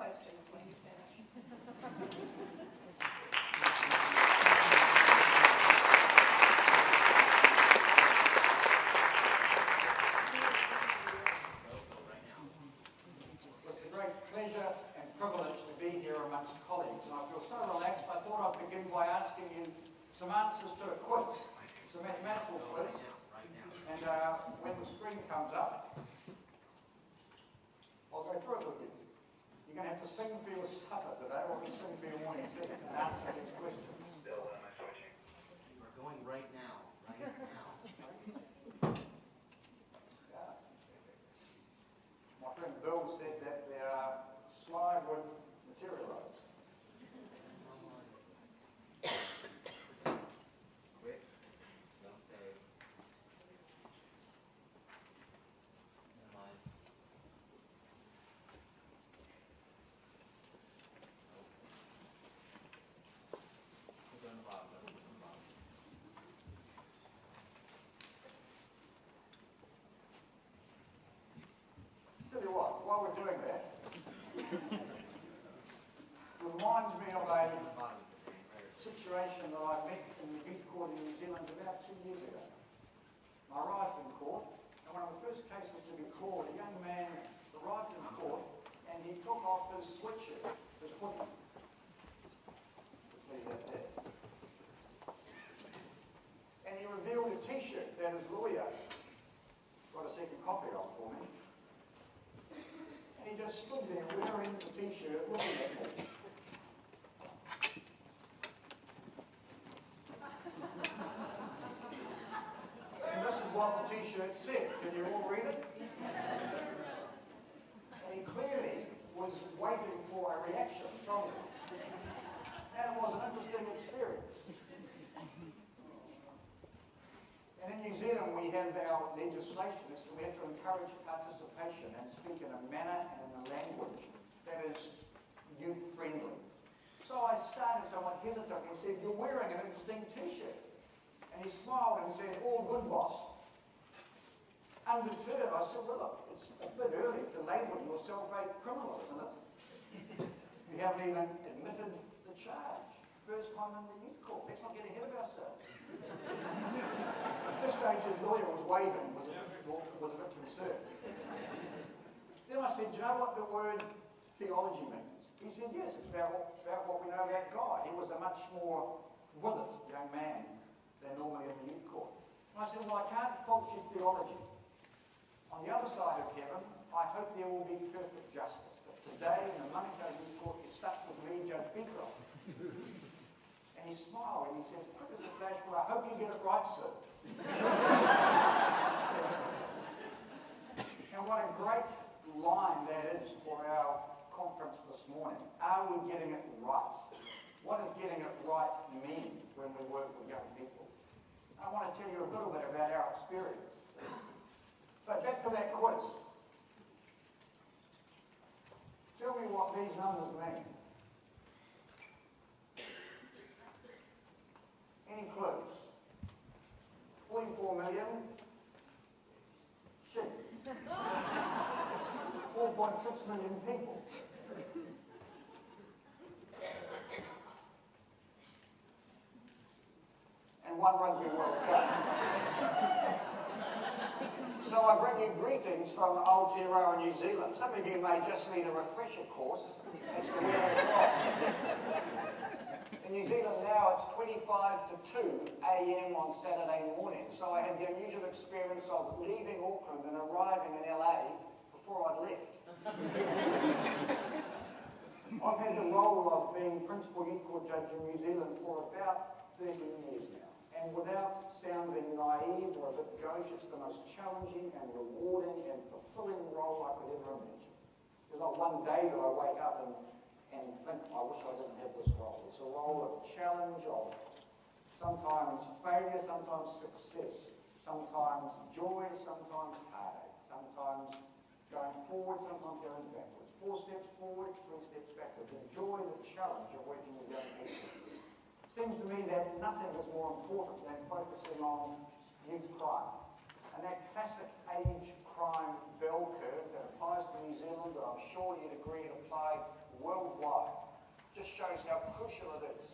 questions when you finish. It's a great pleasure and privilege to be here amongst colleagues, and I feel so relaxed. I thought I'd begin by asking you some answers to a quiz. It's a mathematical quiz, and when the screen comes up, I'll go through it with you. You're going to have to sing for your supper today, or sing for your morning tea, and answer these questions. We're going right now. Right now. Yeah. My friend Bill said that the slide would materialise. Quick. Don't save. Minimize. Put it on the bottom. Put it on the bottom. Tell you what, while we're doing that, reminds me of a situation that I met in the youth court in New Zealand about 2 years ago. I arrived in court, and one of the first cases to be called, a young man arrived in court, and he took off his sweatshirt, his hoodie. Just leave that there. And he revealed a t-shirt that his lawyer got a second copy of for me. And he just stood there wearing the t-shirt, looking at me. And this is what the t-shirt said. Can you all read it? And he clearly was waiting for a reaction from me. And it was an interesting experience. And in New Zealand we have our legislation, so we have to encourage participation and speak in a manner and in a language that is youth-friendly. So I started somewhat hesitantly and said, "You're wearing an interesting t-shirt." And he smiled and said, "All good, boss." Undeterred, I said, "Well, look, it's a bit early to label yourself a criminal, isn't it? You haven't even admitted the charge. First time in the youth court. Let's not get ahead of ourselves." At this stage, the lawyer was waving, was a bit concerned. Then I said, "Do you know what the word theology means?" He said, "Yes, it's about what we know about God." He was a much more with it young man than normally in the youth court. And I said, "Well, I can't fault your theology. On the other side of heaven, I hope there will be perfect justice. But today, in the Manukau Youth Court, you're stuck with me, Judge Becroft." And he smiled and he said, "Quick as a flash, well, I hope you get it right, sir." And what a great line that is for our conference this morning. Are we getting it right? What does getting it right mean when we work with young people? I want to tell you a little bit about our experience. But back to that quiz. Tell me what these numbers mean. Any clues? 44 million sheep. 4.6 million people. And one Rugby World Cup. So I bring you greetings from Aotearoa, New Zealand. Some of you may just need a refresher course as to where I'm from. In New Zealand now it's 25 to 2 a.m. on Saturday morning. So I had the unusual experience of leaving Auckland and arriving in LA before I'd left. I've had the role of being Principal Youth Court Judge in New Zealand for about 13 years now. And without sounding naive or a bit gauche, it's the most challenging and rewarding and fulfilling role I could ever imagine. There's not one day that I wake up and think, I wish I didn't have this role. It's a role of challenge, of sometimes failure, sometimes success, sometimes joy, sometimes heartache, sometimes going forward, sometimes going backwards. 4 steps forward, 3 steps backwards. Enjoy the challenge of working with young people. Seems to me that nothing is more important than focusing on youth crime. And that classic age crime bell curve that applies to New Zealand, that I'm sure you'd agree it applied worldwide. Just shows how crucial it is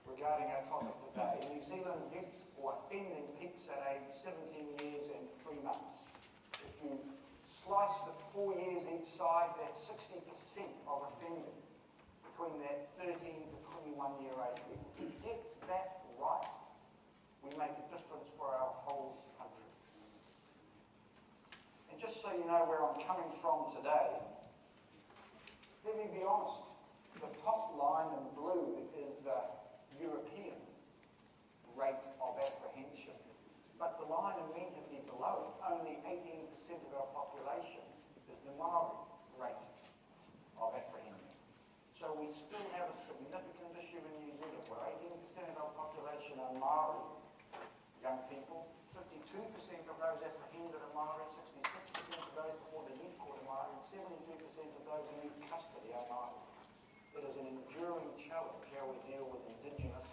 regarding our topic today. New Zealand youth or offending peaks at age 17 years and 3 months. If you slice the 4 years each side, that's 60% of offending between that 13 to 21 year age group. If you get that right, we make a difference for our whole country. And just so you know where I'm coming from today, let me be honest. The top line in blue is the European rate of apprehension. But the line immediately below it, only 18% of our population, is the Maori rate of apprehension. So we still have a significant issue in New Zealand where 18% of our population are Maori young people, 52% of those apprehended are Maori, 66% of those before the youth court are Maori, and 72% of those in youth custody are Maori. It is an enduring challenge how we deal with Indigenous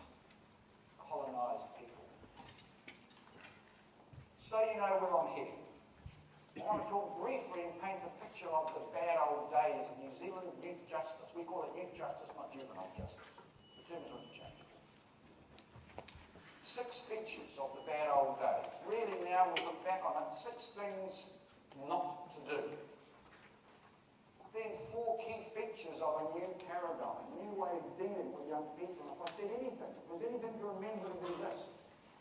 colonised people. So you know where I'm heading. I want to talk briefly and paint a picture of the bad old days of New Zealand youth justice. We call it youth justice, not juvenile justice. The term is interchangeable. 6 features of the bad old days. Really now we look back on it, 6 things not to do. Then 4 key features of a new paradigm, a new way of dealing with young people. If I said anything, if there's anything to remember, it'll be this.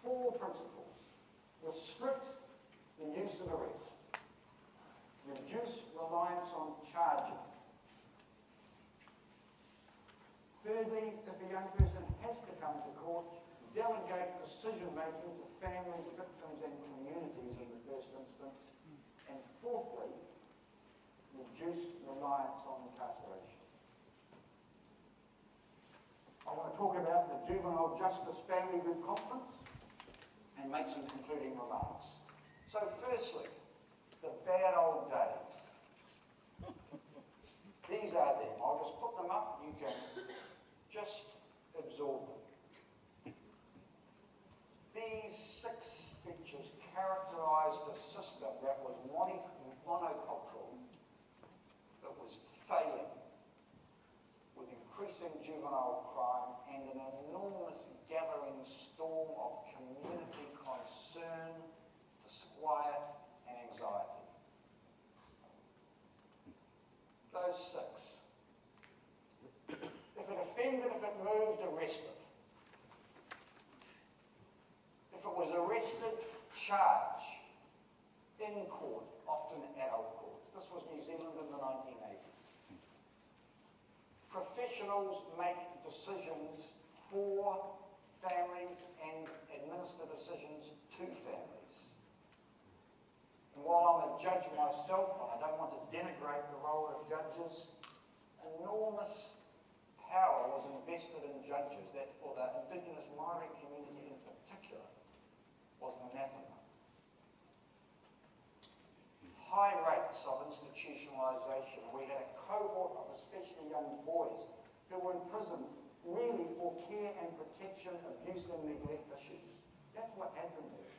4 principles. Restrict the use of arrest. Reduce reliance on charging. Thirdly, if a young person has to come to court, delegate decision-making to families, victims and communities in the first instance. And fourthly, reduce reliance on incarceration. I want to talk about the Juvenile Justice Family Group Conference and make some concluding remarks. So firstly, the bad old days. These are them. I'll just put them up. You can just absorb them. These 6 features characterised a system that was monocultural, that was failing, with increasing juvenile crime and an enormous gathering storm of community concern, disquiet and anxiety. Those 6. If it offended, if it moved, arrest it. If it was arrested, charge in court, often adult courts. This was New Zealand in the 1980s. Professionals make decisions for families and administer decisions to families. And while I'm a judge myself, and I don't want to denigrate the role of judges, enormous power was invested in judges that for the Indigenous Maori community in particular was an anathema. High rates of institutionalisation. We had a cohort of especially young boys who were in prison really for care and protection, abuse and neglect issues. That's what happened there.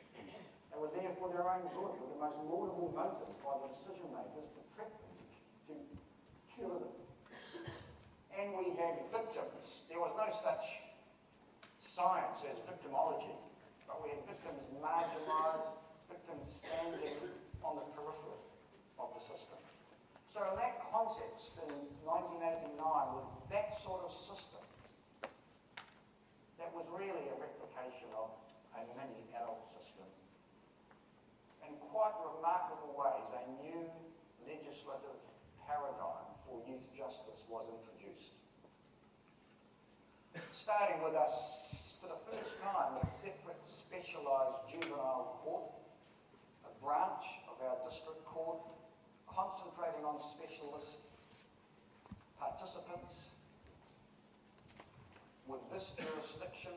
They were there for their own good, with the most laudable motives by the decision makers to trick them, to cure them. And we had victims. There was no such science as victimology, but we had victims marginalised, victims standing on the periphery of the system. So in that context, in 1989, with that sort of system, that was really a replication of a mini-adult system. In quite remarkable ways, a new legislative paradigm for youth justice was introduced. Starting with us, for the first time, a separate specialised juvenile court, a branch of our district court, concentrating on specialist participants with this jurisdiction.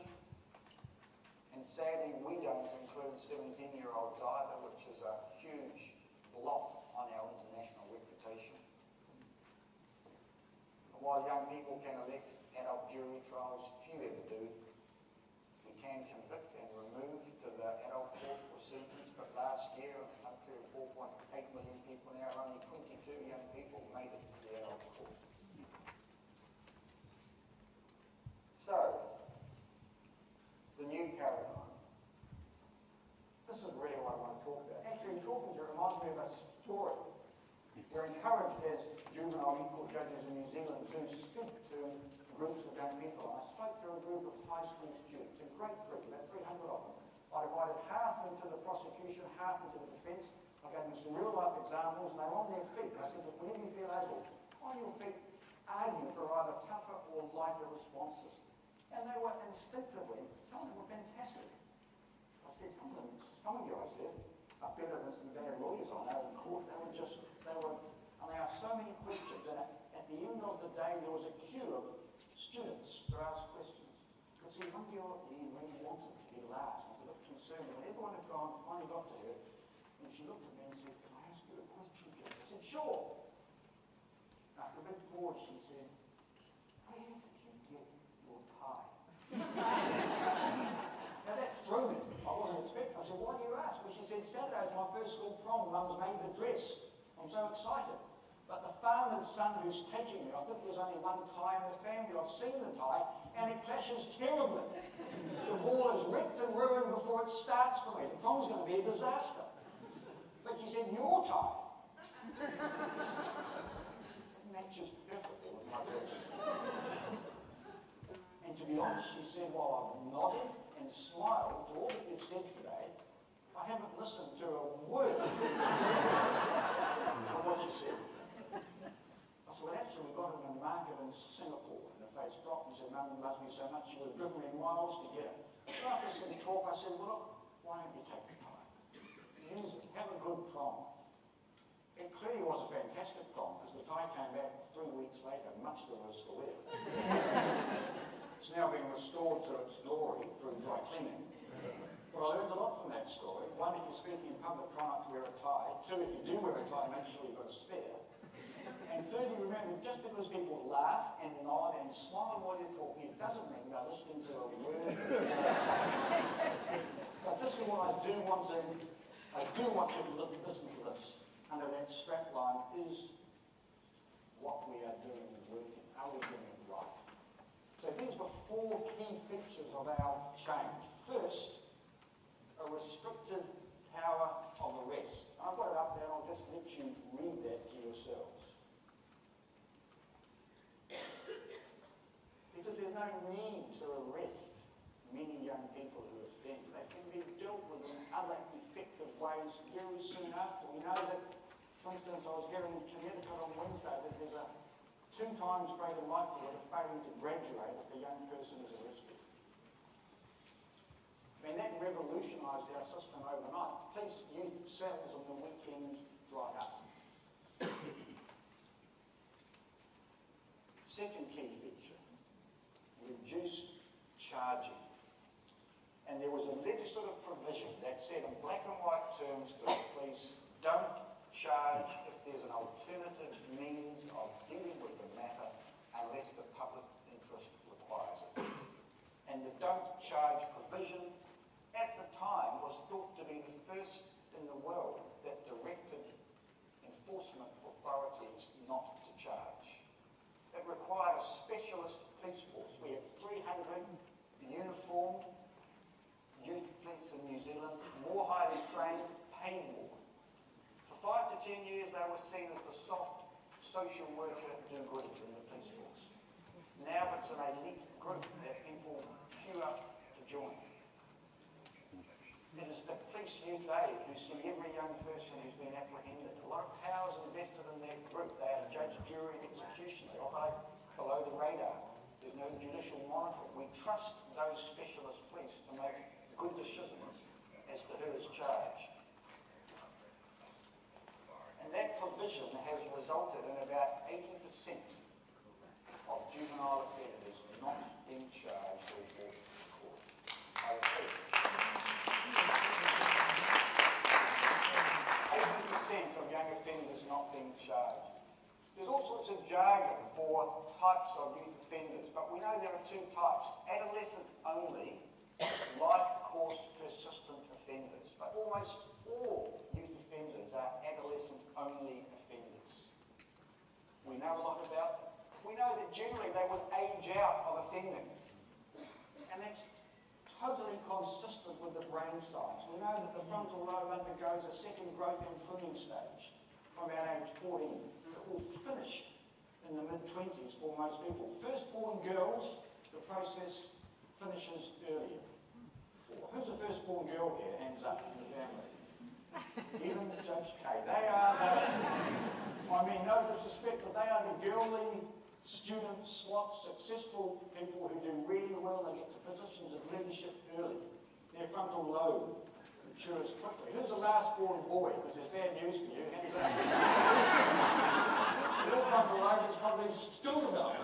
And sadly, we don't include 17-year-olds either, which is a huge blot on our international reputation. And while young people can elect adult jury trials, few ever do. We can convict and remove to the adult court proceedings, but last year, in a country of 4.8 million people now, only 22 young people made it to the adult court. We're encouraged as juvenile youth court judges in New Zealand to speak to groups of young people. I spoke to a group of high school students, a great group, about 300 of them. I divided half into the prosecution, half into the defence. I gave them some real life examples, and they were on their feet. I said, just whenever you feel able, on your feet, argue for either tougher or lighter responses. And they were instinctively, some of them were fantastic. I said, some of you, I said, are better than some bad lawyers I know in court. And there are so many questions. And at the end of the day, there was a queue of students to ask questions. But see, one girl at the end really wanted to be last. I was a bit concerned. When everyone had gone, finally got to her, and she looked at me and said, can I ask you a question, Judge? I said, sure. After a bit pause, she said, where did you get your tie? Now that threw me. I wasn't expecting. I said, why do you ask? Well, she said, Saturday's my first school prom. Mum's made the dress. I'm so excited. But the farmer's son who's taking me, I think there's only one tie in the family. I've seen the tie, and it clashes terribly. The ball is wrecked and ruined before it starts for me. The prom's going to be a disaster. But she said, your tie. It matches perfectly with my dress. And to be honest, she said, while I've nodded and smiled to all that you've said today, I haven't listened to a word of what you said. I said, well, actually, we got it in the market in Singapore, and the face dropped and said, Mum loves me so much, she would have driven me miles to get it. So after some talk, I said, well, look, why don't you take the time? Use it. Have a good prom. It clearly was a fantastic prom, because the tie came back 3 weeks later, much the worse for wear. It's now been restored to its glory through dry cleaning. But I learned a lot from that story. One, if you're speaking in public, try not to wear a tie. Two, if you do wear a tie, make sure you've got a spare. And thirdly, remember, just because people laugh and nod and smile while you're talking, it doesn't mean they're listening to a word. But this is what I do want you to listen to this. Under that strap line is what we are doing is working. Are we doing it right? So these were 4 key features of our change. First, a restricted power of arrest. I've got it up there and I'll just let you read that to yourselves. Because there's no need to arrest many young people who offend. They can be dealt with in other effective ways very soon after. We know that, for instance, I was hearing in Connecticut on Wednesday that there's a 2 times greater likelihood of failing to graduate if a young person is arrested. I mean, that revolutionised our system overnight. Police youth cells on the weekends dried up. Second key feature, reduced charging. And there was a legislative provision that said in black and white terms to the police, don't charge if there's an alternative means of dealing with the matter unless the public interest requires it. And the don't charge provision at the time was thought to be the first in the world that directed enforcement authorities not to charge. It required a specialist police force. We have 300 uniformed youth police in New Zealand, more highly trained, paid more. For 5 to 10 years they were seen as the soft social worker do-gooders in the police force. Now it's an elite group that people queue up to join. It is the police youth aid who see every young person who's been apprehended. A lot of power is invested in that group. They are judge, jury and execution. They operate below the radar. There's no judicial monitoring. We trust those specialist police to make good decisions as to who is charged. And that provision has resulted in about 80% of juvenile offenders not being charged or brought to court. I repeat, 80% of young offenders not being charged. There's all sorts of jargon for types of youth offenders, but we know there are 2 types. Adolescent only, life course persistent offenders. But almost all youth offenders are adolescent only offenders. We know a lot about them. We know that generally they will age out of offending. And that's totally consistent with the brain science. We know that the frontal lobe undergoes a second growth and pruning stage. from about age 14. It will finish in the mid-20s for most people. Firstborn girls, the process finishes earlier. Who's a firstborn girl here? Hands up in the family. Even Judge Kay. They are the, I mean, no disrespect, but they are the girly students, SWAT, successful people who do really well. They get to positions of leadership early. Their frontal lobe matures quickly. Who's the last born boy? Because there's bad news for you. Hands up. Your frontal lobe is probably still developing.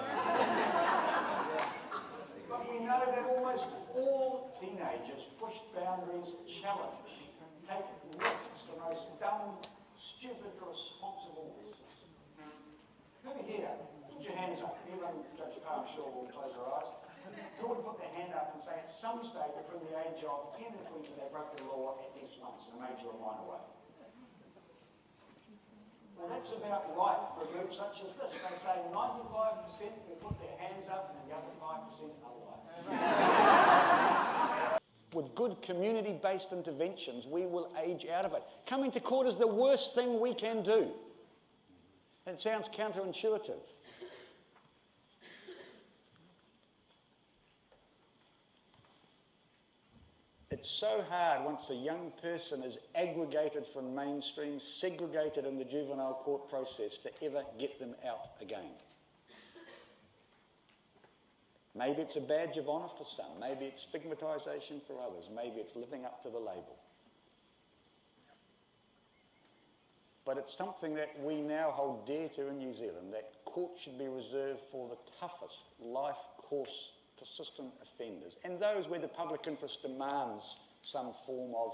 But we know that almost all teenagers push boundaries, challenge, take risks, the most dumb, stupid, irresponsible risks. Who here? Put your hands up. Even Judge Carr, I'm sure, will close her eyes. Who would put their hand up and say at some stage between the age of 10 and 20 they broke the law at least once in a major or minor way? Well, that's about right for a group such as this. They say 95% will put their hands up and the other 5% are lying. With good community-based interventions, we will age out of it. Coming to court is the worst thing we can do. And it sounds counterintuitive. It's so hard once a young person is aggregated from mainstream, segregated in the juvenile court process, to ever get them out again. Maybe it's a badge of honour for some, maybe it's stigmatisation for others, maybe it's living up to the label. But it's something that we now hold dear to in New Zealand, that court should be reserved for the toughest life course persistent offenders, and those where the public interest demands some form of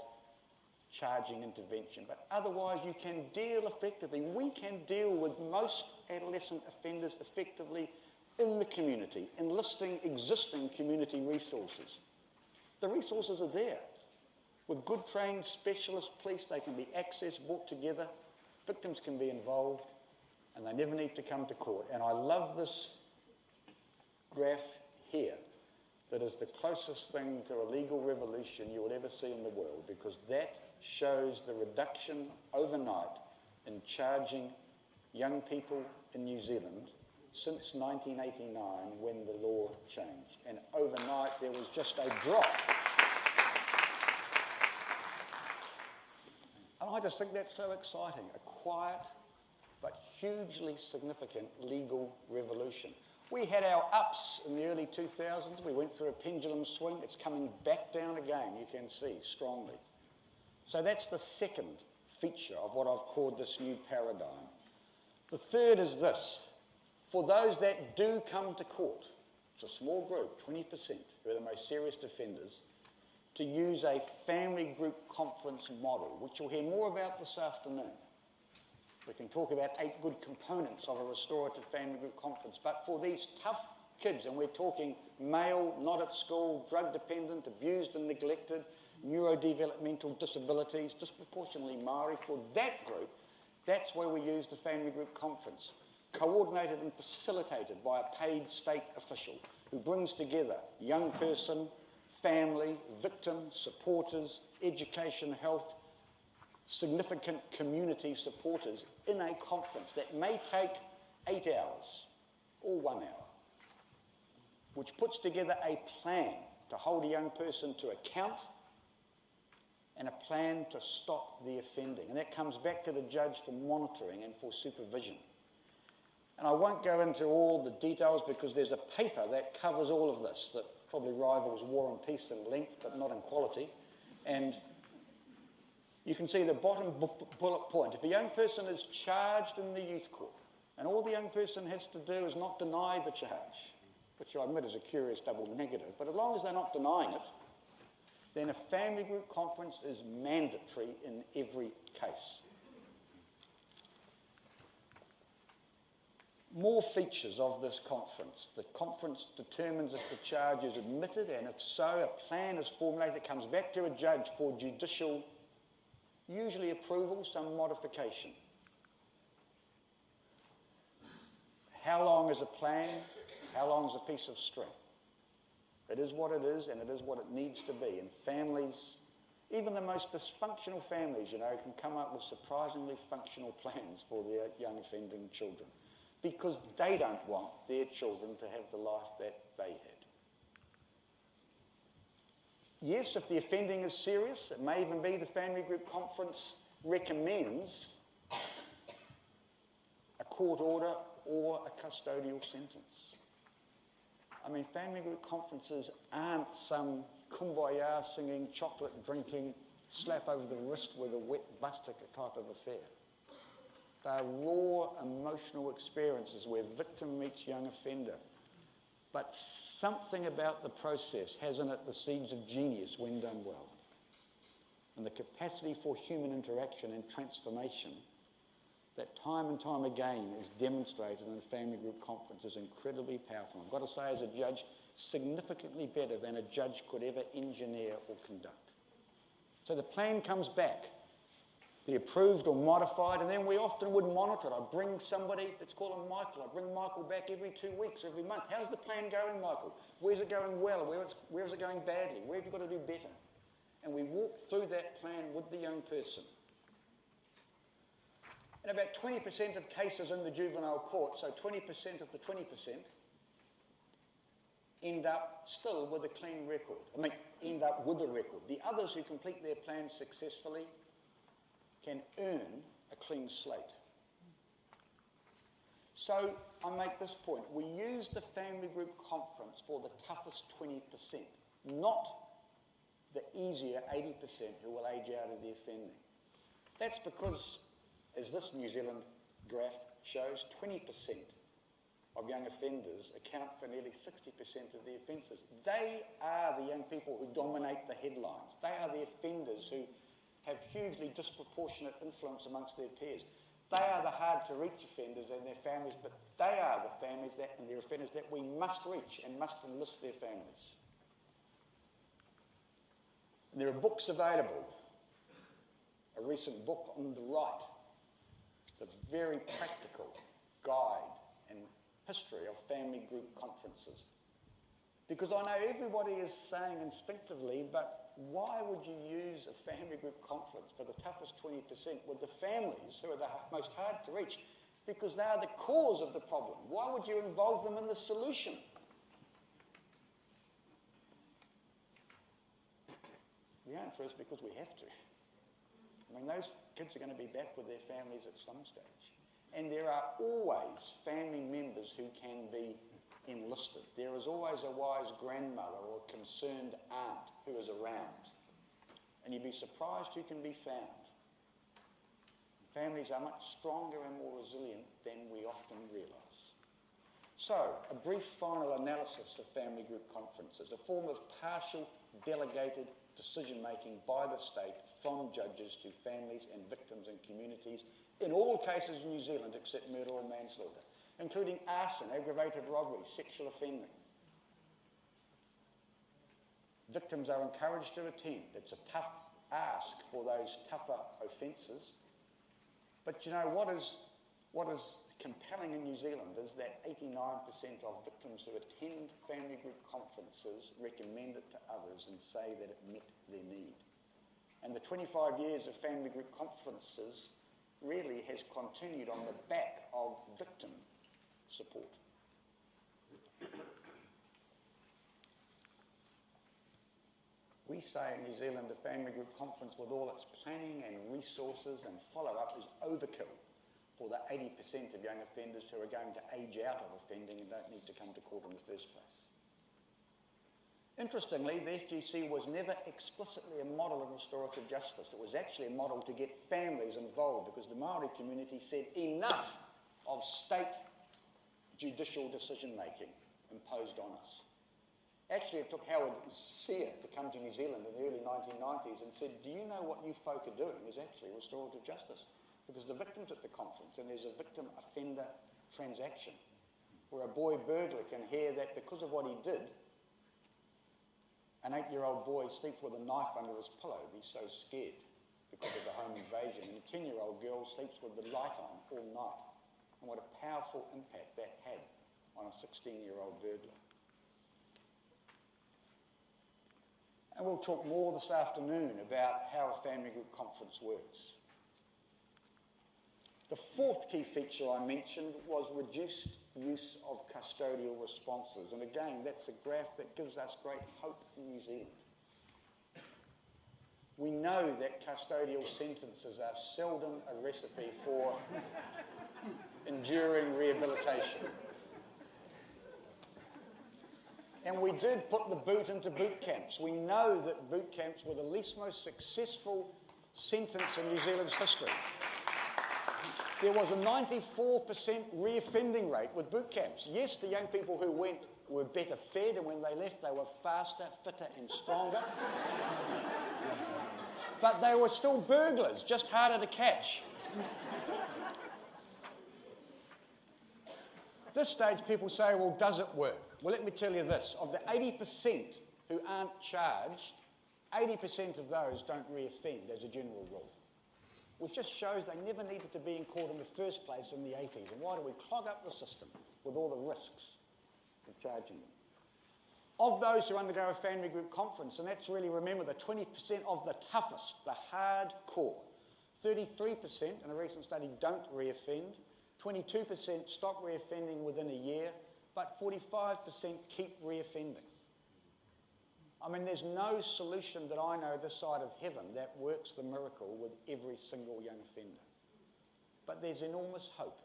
charging intervention. But otherwise you can deal effectively. We can deal with most adolescent offenders effectively in the community, enlisting existing community resources. The resources are there. With good trained specialist police, they can be accessed, brought together, victims can be involved, and they never need to come to court. And I love this graph here, that is the closest thing to a legal revolution you will ever see in the world, because that shows the reduction overnight in charging young people in New Zealand since 1989 when the law changed. And overnight there was just a drop. And I just think that's so exciting, a quiet but hugely significant legal revolution. We had our ups in the early 2000s. We went through a pendulum swing. It's coming back down again, you can see, strongly. So that's the second feature of what I've called this new paradigm. The third is this. For those that do come to court, it's a small group, 20%, who are the most serious offenders, to use a family group conference model, which you'll hear more about this afternoon. We can talk about 8 good components of a restorative family group conference. But for these tough kids, and we're talking male, not at school, drug dependent, abused and neglected, neurodevelopmental disabilities, disproportionately Maori, for that group, that's where we use the family group conference, coordinated and facilitated by a paid state official who brings together young person, family, victim, supporters, education, health, significant community supporters in a conference that may take 8 hours or 1 hour, which puts together a plan to hold a young person to account and a plan to stop the offending. And that comes back to the judge for monitoring and for supervision. And I won't go into all the details because there's a paper that covers all of this that probably rivals War and Peace in length but not in quality. And you can see the bottom bullet point. If a young person is charged in the youth court, and all the young person has to do is not deny the charge, which I admit is a curious double negative, but as long as they're not denying it, then a family group conference is mandatory in every case. More features of this conference. The conference determines if the charge is admitted, and if so, a plan is formulated. It comes back to a judge for judicial, usually approval, some modification. How long is a plan? How long is a piece of string? It is what it is, and it is what it needs to be. And families Even the most dysfunctional families, you know, can come up with surprisingly functional plans for their young offending children because they don't want their children to have the life that they had. Yes, if the offending is serious, it may even be the family group conference recommends a court order or a custodial sentence. I mean, family group conferences aren't some kumbaya singing, chocolate drinking, slap over the wrist with a wet bus ticket type of affair. They're raw emotional experiences where victim meets young offender. But something about the process has in it the seeds of genius when done well. And the capacity for human interaction and transformation that time and time again is demonstrated in a family group conference is incredibly powerful. I've got to say, as a judge, significantly better than a judge could ever engineer or conduct. So the plan comes back, be approved or modified, and then we often would monitor it. I bring somebody, let's call him Michael, I bring Michael back every 2 weeks, every month. How's the plan going, Michael? Where's it going well? Where is it going badly? Where have you got to do better? And we walk through that plan with the young person. In about 20% of cases in the juvenile court, so 20% of the 20%, end up still with a clean record. I mean, end up with a record. The others who complete their plans successfully can earn a clean slate. So I make this point. We use the family group conference for the toughest 20%, not the easier 80% who will age out of the offending. That's because, as this New Zealand graph shows, 20% of young offenders account for nearly 60% of the offences. They are the young people who dominate the headlines. They are the offenders who have hugely disproportionate influence amongst their peers. They are the hard-to-reach offenders and their families, but they are the families that, and their offenders that we must reach and must enlist their families. And there are books available. A recent book on the right, a very practical guide and history of family group conferences. Because I know everybody is saying instinctively, but why would you use a family group conference for the toughest 20% with the families who are the most hard to reach? Because they are the cause of the problem. Why would you involve them in the solution? The answer is because we have to. I mean, those kids are going to be back with their families at some stage. And there are always family members who can be enlisted. There is always a wise grandmother or a concerned aunt who is around. And you'd be surprised who can be found. Families are much stronger and more resilient than we often realise. So, a brief final analysis of family group conferences, a form of partial delegated decision-making by the state from judges to families and victims and communities in all cases in New Zealand except murder or manslaughter, including arson, aggravated robbery, sexual offending. Victims are encouraged to attend. It's a tough ask for those tougher offences. But you know, what is compelling in New Zealand is that 89% of victims who attend family group conferences recommend it to others and say that it met their need. And the 25 years of family group conferences really has continued on the back of victim support. We say in New Zealand a family group conference with all its planning and resources and follow-up is overkill for the 80% of young offenders who are going to age out of offending and don't need to come to court in the first place. Interestingly, the FGC was never explicitly a model of restorative justice. It was actually a model to get families involved because the Māori community said enough of state judicial decision-making imposed on us. Actually, it took Howard Sear to come to New Zealand in the early 1990s and said, do you know what you folk are doing is actually restorative justice? Because the victims at the conference, and there's a victim-offender transaction, where a boy burglar can hear that because of what he did, an 8-year-old boy sleeps with a knife under his pillow. He's so scared because of the home invasion. And a 10-year-old girl sleeps with the light on all night. And what a powerful impact that had on a 16-year-old burglar. And we'll talk more this afternoon about how a family group conference works. The fourth key feature I mentioned was reduced use of custodial responses. And again, that's a graph that gives us great hope in New Zealand. We know that custodial sentences are seldom a recipe for enduring rehabilitation. And we did put the boot into boot camps. We know that boot camps were the least most successful sentence in New Zealand's history. There was a 94% reoffending rate with boot camps. Yes, the young people who went were better fed, and when they left they were faster, fitter and stronger. But they were still burglars, just harder to catch. At this stage people say, well, does it work? Well, let me tell you this. Of the 80% who aren't charged, 80% of those don't reoffend as a general rule. Which just shows they never needed to be in court in the first place in the 80s. And why do we clog up the system with all the risks of charging them? Of those who undergo a family group conference, and that's really, remember, the 20% of the toughest, the hardcore, 33% in a recent study don't reoffend, 22% stop reoffending within a year, but 45% keep reoffending. I mean, there's no solution that I know this side of heaven that works the miracle with every single young offender. But there's enormous hope,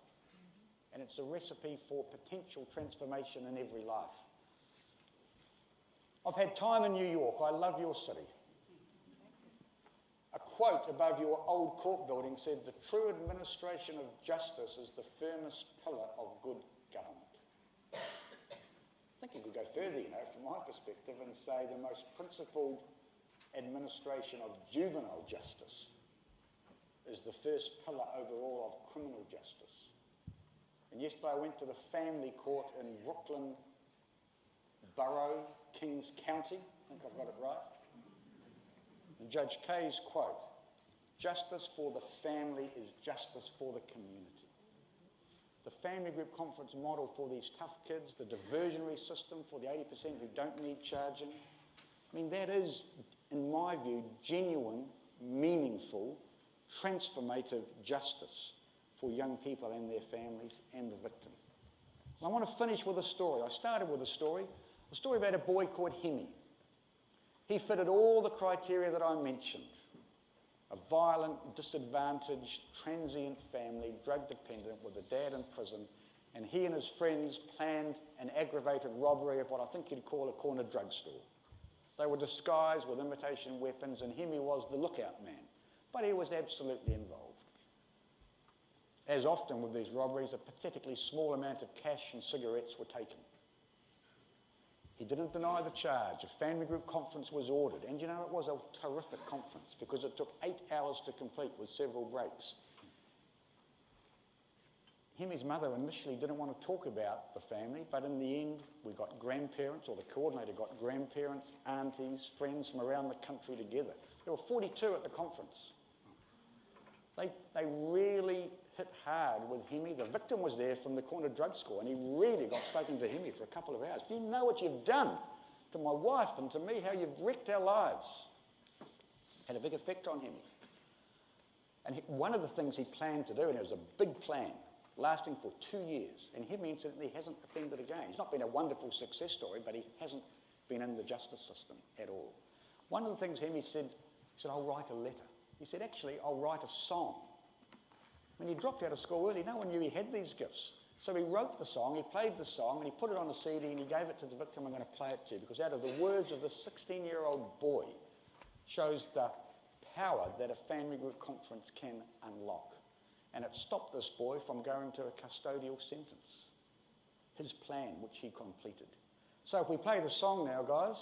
and it's a recipe for potential transformation in every life. I've had time in New York. I love your city. A quote above your old court building said, "The true administration of justice is the firmest pillar of good government." I think you could go further, from my perspective, and say the most principled administration of juvenile justice is the first pillar overall of criminal justice. And yesterday I went to the family court in Brooklyn Borough, Kings County, I think I've got it right. And Judge Kay's quote, "Justice for the family is justice for the community." The family group conference model for these tough kids, the diversionary system for the 80% who don't need charging. I mean, that is, in my view, genuine, meaningful, transformative justice for young people and their families and the victim. And I want to finish with a story. I started with a story about a boy called Hemi. He fitted all the criteria that I mentioned. A violent, disadvantaged, transient family, drug dependent, with a dad in prison, and he and his friends planned an aggravated robbery of what I think you'd call a corner drugstore. They were disguised with imitation weapons, and Hemi was the lookout man, but he was absolutely involved. As often with these robberies, a pathetically small amount of cash and cigarettes were taken. He didn't deny the charge. A family group conference was ordered. And it was a terrific conference because it took 8 hours to complete with several breaks. Hemi's mother initially didn't want to talk about the family, but in the end we got grandparents, or the coordinator got grandparents, aunties, friends from around the country together. There were 42 at the conference. They really hit hard with Hemi. The victim was there from the corner drugstore, and he really got stuck into Hemi for a couple of hours. "Do you know what you've done to my wife and to me, how you've wrecked our lives?" Had a big effect on Hemi. And one of the things he planned to do, and it was a big plan, lasting for 2 years, and Hemi incidentally hasn't offended again. He's not been a wonderful success story, but he hasn't been in the justice system at all. One of the things Hemi said, he said, "I'll write a letter." He said, "Actually, I'll write a song." When he dropped out of school early, no one knew he had these gifts. So he wrote the song, he played the song, and he put it on a CD and he gave it to the victim. "I'm going to play it to you," because out of the words of this 16-year-old boy shows the power that a family group conference can unlock. And it stopped this boy from going to a custodial sentence. His plan, which he completed. So if we play the song now, guys.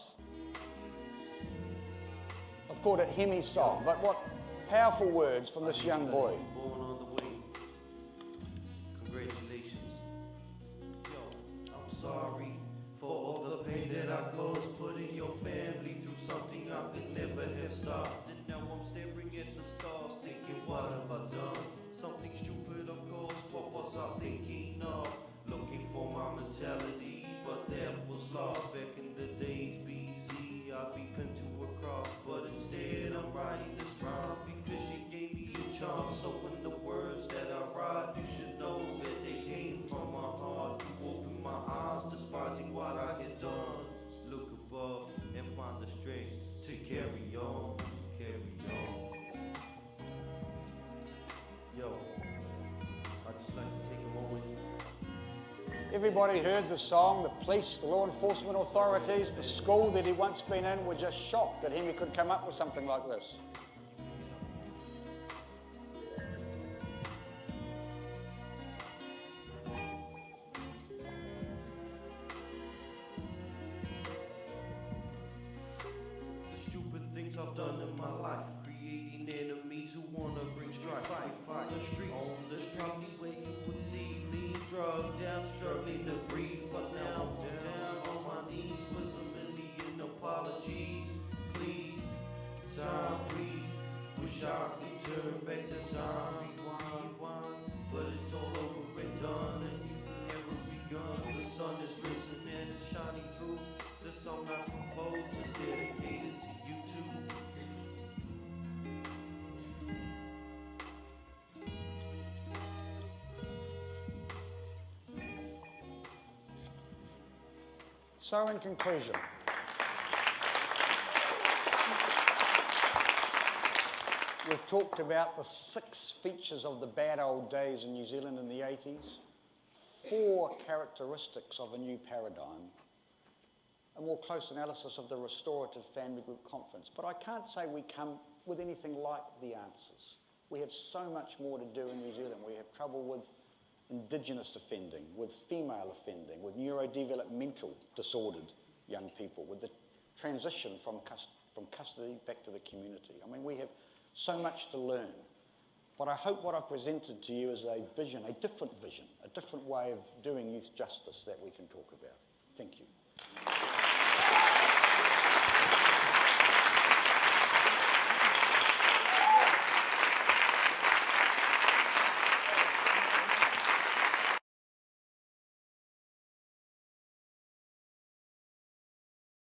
I've called it Hemi's song, but what powerful words from this young boy. Born on the way. Congratulations. Yo, I'm sorry for all the pain that I caused, putting your family through something I could never have stopped. And now I'm staring at the stars, thinking, what have I done? Something stupid, of course. What was I thinking of? Looking for my mentality, but that was lost back in the days BC. I be pinned to a cross. writing this rhyme because she gave me a charm. So when the words that I write, you should know that they came from my heart. You opened my eyes, despising what I had done. Look above and find the strength to carry on, carry on. Yo, I'd just like to take a moment. Everybody heard the song. The police, the law enforcement authorities, the school that he'd once been in were just shocked that Henry could come up with something like this. The stupid things I've done in my life, creating enemies who wanna bring strife. Fight on the streets, probably where you would see me, drugged down, struggling to breathe. But now I'm down on my knees with a million apologies. Please, time freeze. Wish I could turn back the time, rewind, but it's all over and done, and you can never begun. The sun is risen and it's shining through. The song I composed is dedicated to you too. So in conclusion, we've talked about the 6 features of the bad old days in New Zealand in the 80s, 4 characteristics of a new paradigm, a more close analysis of the Restorative Family Group Conference. But I can't say we come with anything like the answers. We have so much more to do in New Zealand. We have trouble with Indigenous offending, with female offending, with neurodevelopmental disordered young people, with the transition from custody back to the community. I mean, we have so much to learn. But I hope what I've presented to you is a vision, a different way of doing youth justice that we can talk about. Thank you.